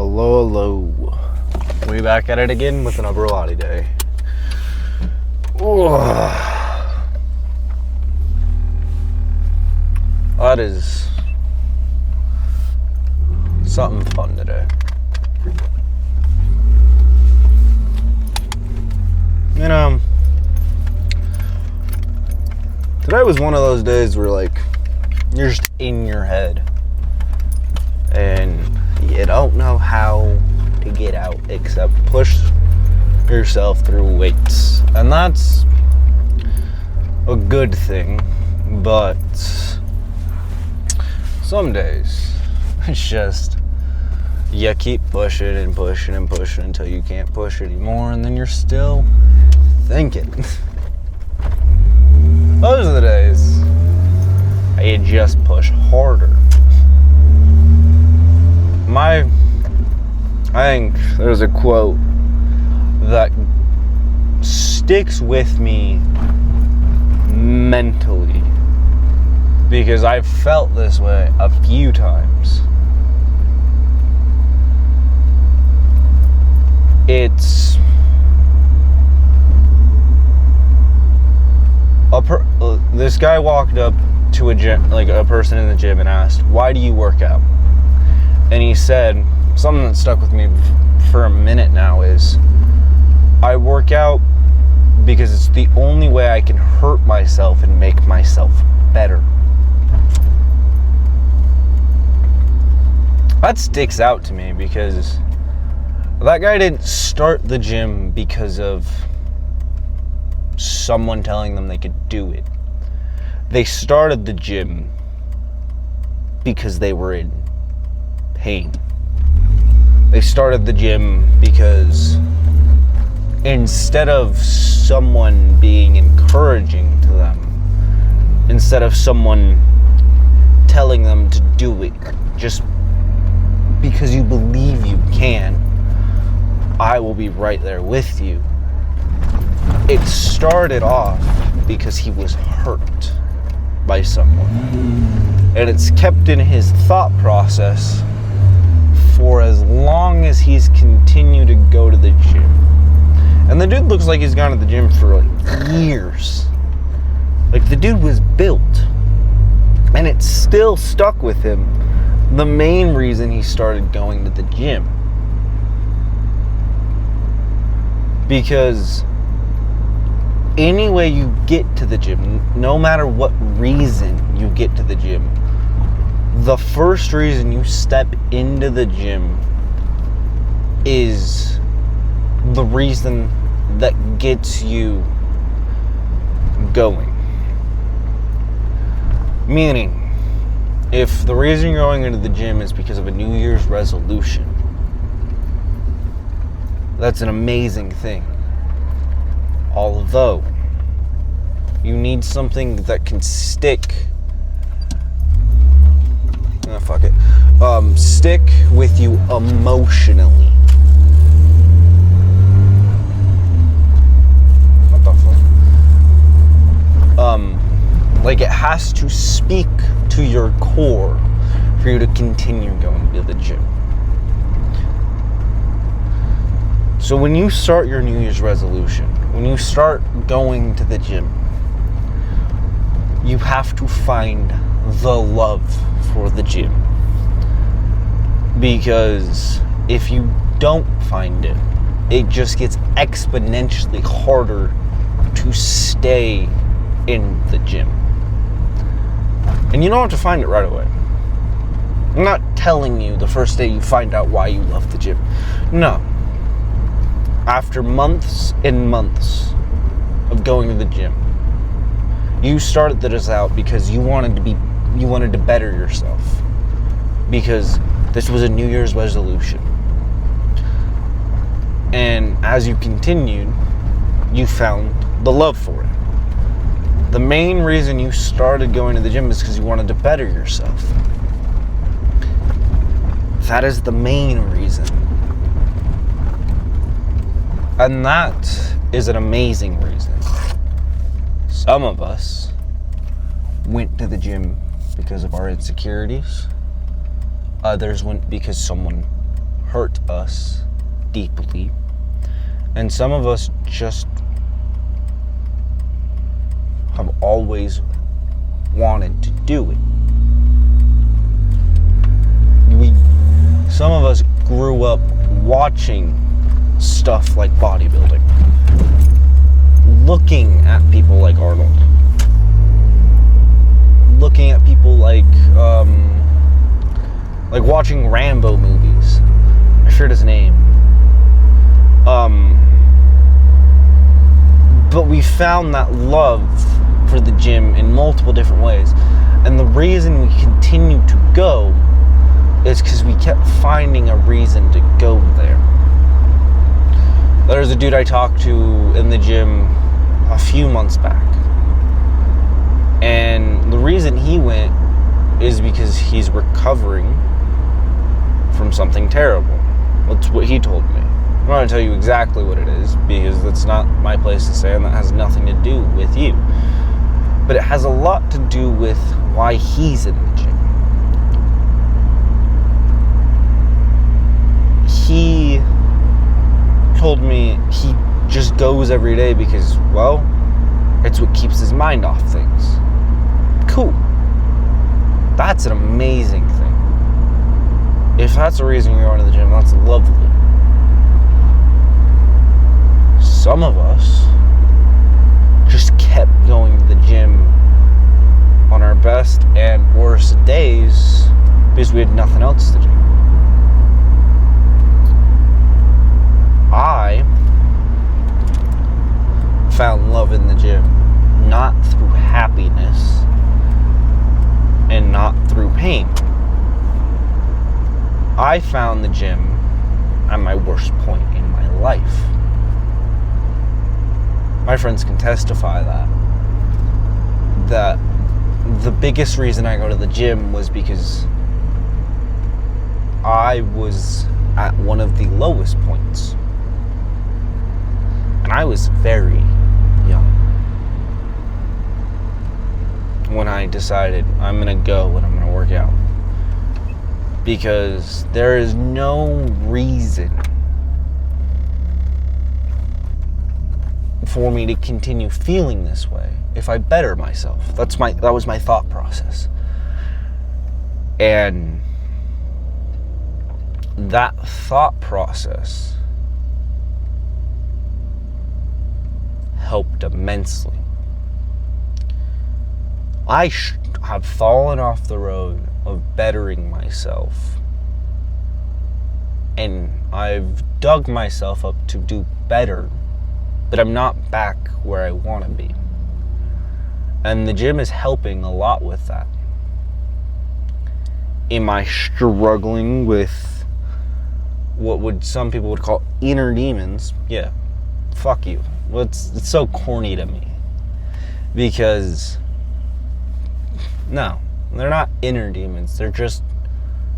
Hello, hello. We back at it again with another Pilates day. Ooh. That is something fun today. You know, today was one of those days where like you're just in your head and you don't know how to get out except push yourself through weights. And that's a good thing, but some days it's just you keep pushing and pushing and pushing until you can't push anymore, and then you're still thinking. Those are the days you just push harder. I think there's a quote that sticks with me mentally because I've felt this way a few times. It's this guy walked up to a gym, like a person in the gym, and asked, "Why do you work out?" And he said something that stuck with me for a minute now is, "I work out because it's the only way I can hurt myself and make myself better." That sticks out to me because that guy didn't start the gym because of someone telling them they could do it. They started the gym because they were in pain. They started the gym because instead of someone being encouraging to them, instead of someone telling them to do it just because you believe you can, I will be right there with you. It started off because he was hurt by someone. And it's kept in his thought process for as long as he's continued to go to the gym. And the dude looks like he's gone to the gym for like years. Like the dude was built. And it still stuck with him. The main reason he started going to the gym. Because any way you get to the gym, no matter what reason you get to the gym, the first reason you step into the gym is the reason that gets you going. Meaning, if the reason you're going into the gym is because of a New Year's resolution, that's an amazing thing. Although, you need something that can stick. Fuck it. Stick with you emotionally. What the fuck? Like it has to speak to your core for you to continue going to the gym. So when you start your New Year's resolution, when you start going to the gym, you have to find the love for the gym. Because if you don't find it, it just gets exponentially harder to stay in the gym. And you don't have to find it right away. I'm not telling you the first day you find out why you love the gym. No. After months and months of going to the gym, you started this out because you wanted to better yourself. Because this was a New Year's resolution. And as you continued, you found the love for it. The main reason you started going to the gym is because you wanted to better yourself. That is the main reason. And that is an amazing reason. Some of us went to the gym because of our insecurities. Others went because someone hurt us deeply, and some of us just have always wanted to do it. Some of us grew up watching stuff like bodybuilding, looking at people like Arnold, looking at people like watching Rambo movies. I forget his name. But we found that love for the gym in multiple different ways. And the reason we continue to go is because we kept finding a reason to go there. There's a dude I talked to in the gym a few months back. And the reason he went is because he's recovering from something terrible. That's what he told me. I'm not going to tell you exactly what it is, because that's not my place to say, and that has nothing to do with you. But it has a lot to do with why he's in the gym. He told me he just goes every day because, well, it's what keeps his mind off things. Cool. That's an amazing thing. If that's the reason you're going to the gym, that's lovely. Some of us just kept going to the gym on our best and worst days because we had nothing else to do. I found love in the gym, not through happiness and not through pain. I found the gym at my worst point in my life. My friends can testify that the biggest reason I go to the gym was because I was at one of the lowest points. And I was very young when I decided I'm going to go and I'm going to work out. Because there is no reason for me to continue feeling this way if I better myself. That was my thought process. And that thought process helped immensely. I have fallen off the road of bettering myself, and I've dug myself up to do better, but I'm not back where I want to be. And the gym is helping a lot with that. Am I struggling with what some people would call inner demons? Yeah, fuck you. Well, it's so corny to me, because no, they're not inner demons. They're just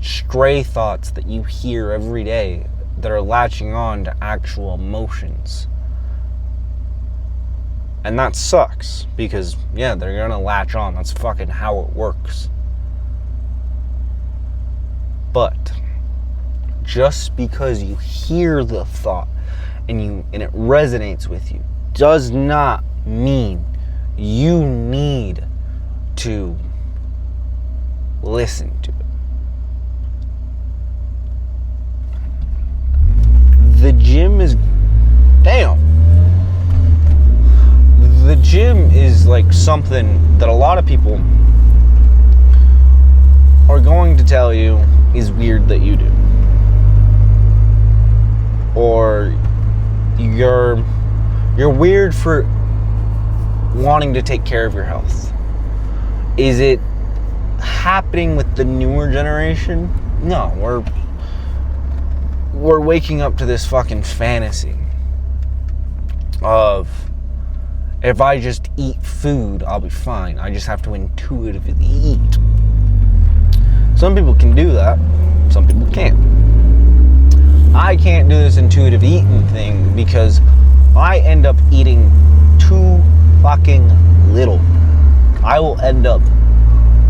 stray thoughts that you hear every day that are latching on to actual emotions. And that sucks, because, yeah, they're gonna latch on. That's fucking how it works. But just because you hear the thought and it resonates with you does not mean you need to listen to it. The gym is the gym is like something that a lot of people are going to tell you is weird that you do, or you're weird for wanting to take care of your health. Is it happening with the newer generation? No, we're waking up to this fucking fantasy of, if I just eat food, I'll be fine. I just have to intuitively eat. Some people can do that. Some people can't. I can't do this intuitive eating thing because I end up eating too fucking little. I will end up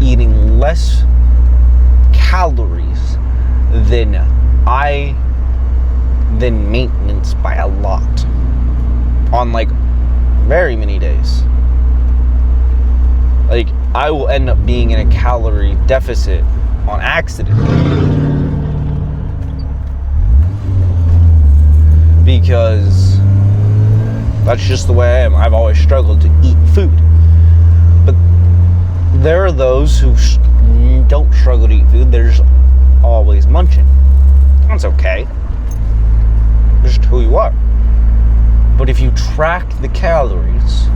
eating less calories than I than maintenance by a lot on like very many days. Like, I will end up being in a calorie deficit on accident because that's just the way I am. I've always struggled to eat food. But there are those who don't struggle to eat food. They're just always munching. That's okay. Just who you are. But if you track the calories,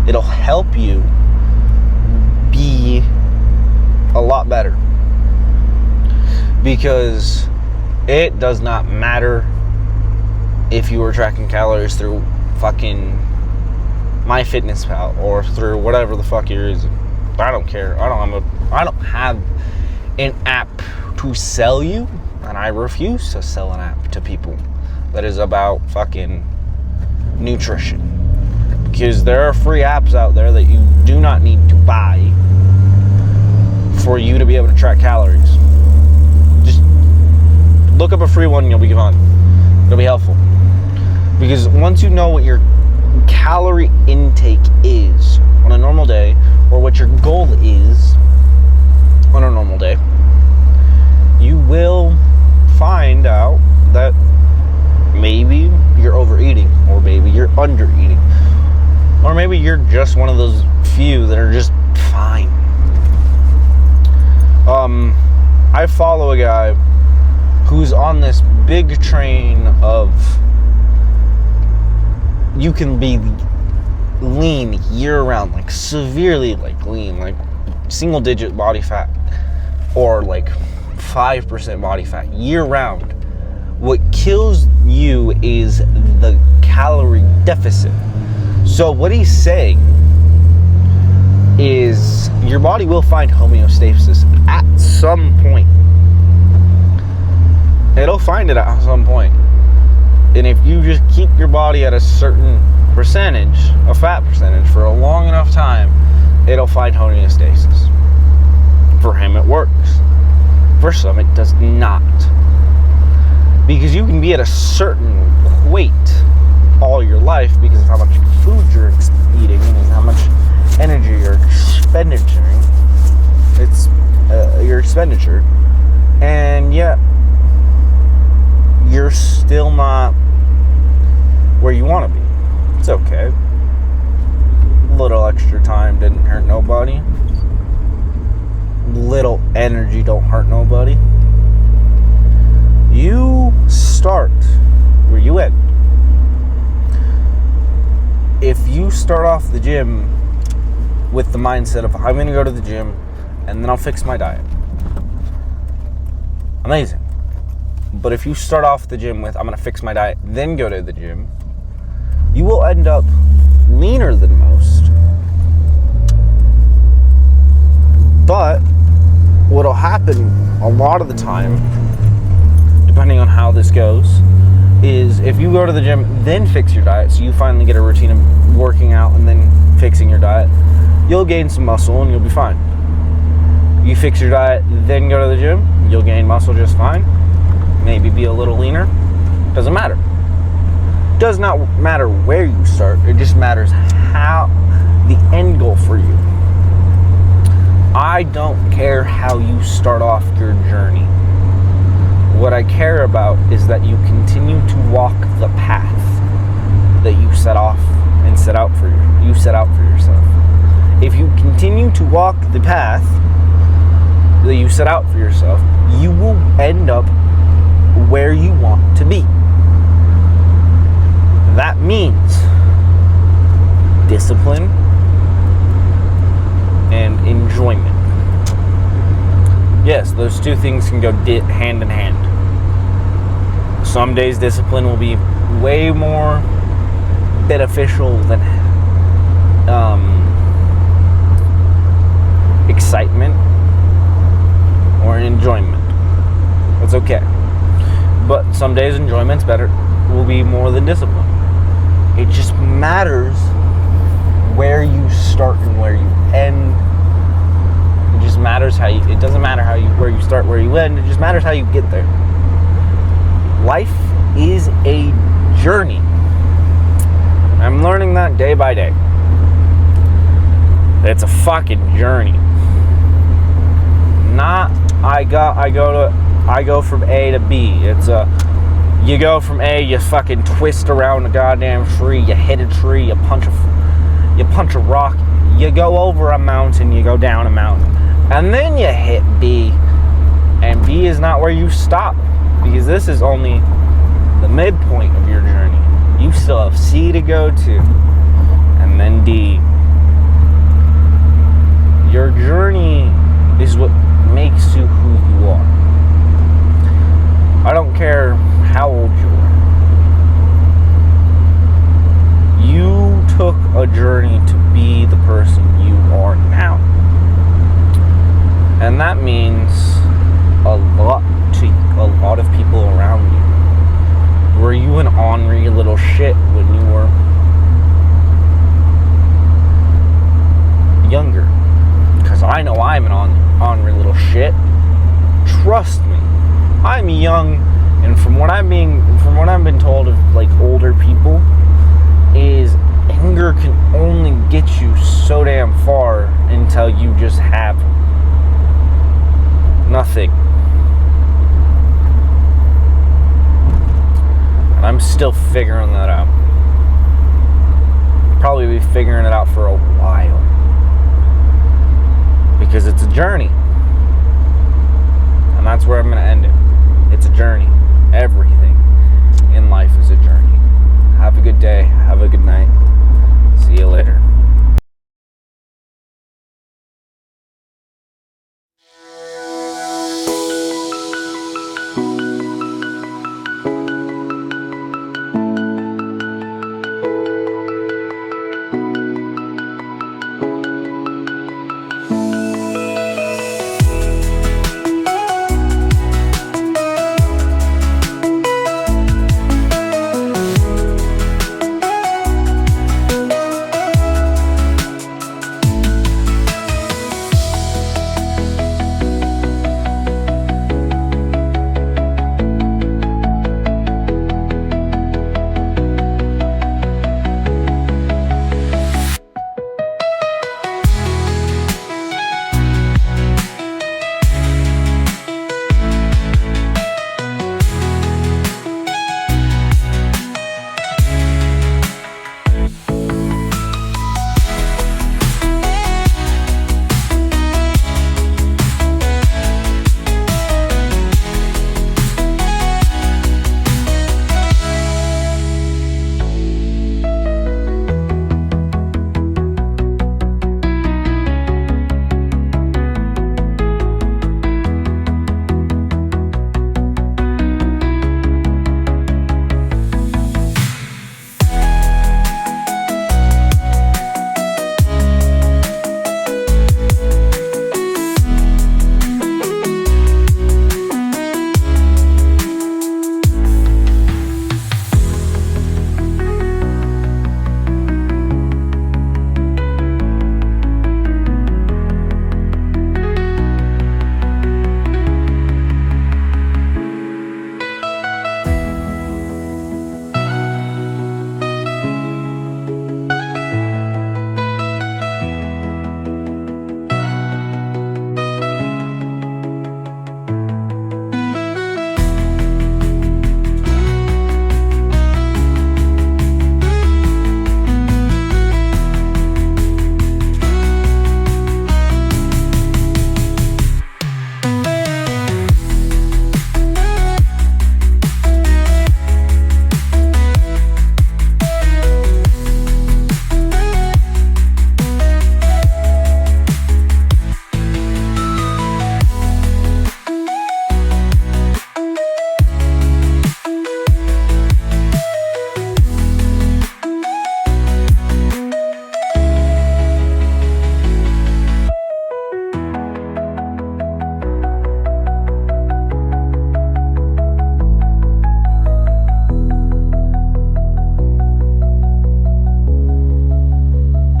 it'll help you be a lot better. Because it does not matter if you were tracking calories through fucking MyFitnessPal or through whatever the fuck you're using. I don't care. I don't have an app to sell you, and I refuse to sell an app to people that is about fucking nutrition. Because there are free apps out there that you do not need to buy for you to be able to track calories. Just look up a free one and you'll be fine. It'll be helpful. Because once you know what your calorie intake is on a normal day, or what your goal is on a normal day, you will find out that maybe you're overeating, or maybe you're undereating, or maybe you're just one of those few that are just fine. I follow a guy who's on this big train of you can be lean year round, like severely like lean, like single digit body fat or like 5% body fat year round. What kills you is the calorie deficit. So what he's saying is your body will find homeostasis at some point. It'll find it at some point. And if you just keep your body at a certain percentage, a fat percentage, for a long enough time, it'll find homeostasis. For him, it works. For some, it does not. Because you can be at a certain weight all your life because of how much food you're eating and how much energy you're expendituring. It's your expenditure. And yet, you're still not where you want to be. It's okay. Little extra time didn't hurt nobody. Little energy don't hurt nobody. You start where you end. If you start off the gym with the mindset of I'm going to go to the gym and then I'll fix my diet, amazing. But if you start off the gym with I'm going to fix my diet, then go to the gym, you will end up leaner than most. But what'll happen a lot of the time, depending on how this goes, is if you go to the gym, then fix your diet, so you finally get a routine of working out and then fixing your diet, you'll gain some muscle and you'll be fine. You fix your diet, then go to the gym, you'll gain muscle just fine. Maybe be a little leaner. Doesn't matter. Does not matter where you start. It just matters how the end goal for you. I don't care how you start off your journey. What I care about is that you continue to walk the path that you set off and set out for yourself. If you continue to walk the path that you set out for yourself, you will end up where you want to be. That means discipline and enjoyment. Yes, those two things can go hand in hand. Some days discipline will be way more beneficial than excitement or enjoyment. That's okay. But some days enjoyment's better, will be more than discipline. It just matters where you start and where you end. It just matters it doesn't matter where you start, where you end. It just matters how you get there. Life is a journey. I'm learning that day by day. It's a fucking journey. Not I go from A to B. It's you go from A, you fucking twist around a goddamn tree, you hit a tree, you punch a rock, you go over a mountain, you go down a mountain, and then you hit B, and B is not where you stop, because this is only the midpoint of your journey. You still have C to go to, and then D. Your journey is what makes you who you are. I don't care how old you are. You took a journey to be the person you are now. And that means a lot to a lot of people around you. Were you an ornery little shit when you were younger? Because I know I'm an ornery little shit. Trust me. I'm young, and from what I've been told of like older people, is anger can only get you so damn far until you just have nothing. And I'm still figuring that out. Probably be figuring it out for a while. Because it's a journey. And that's where I'm going to end it.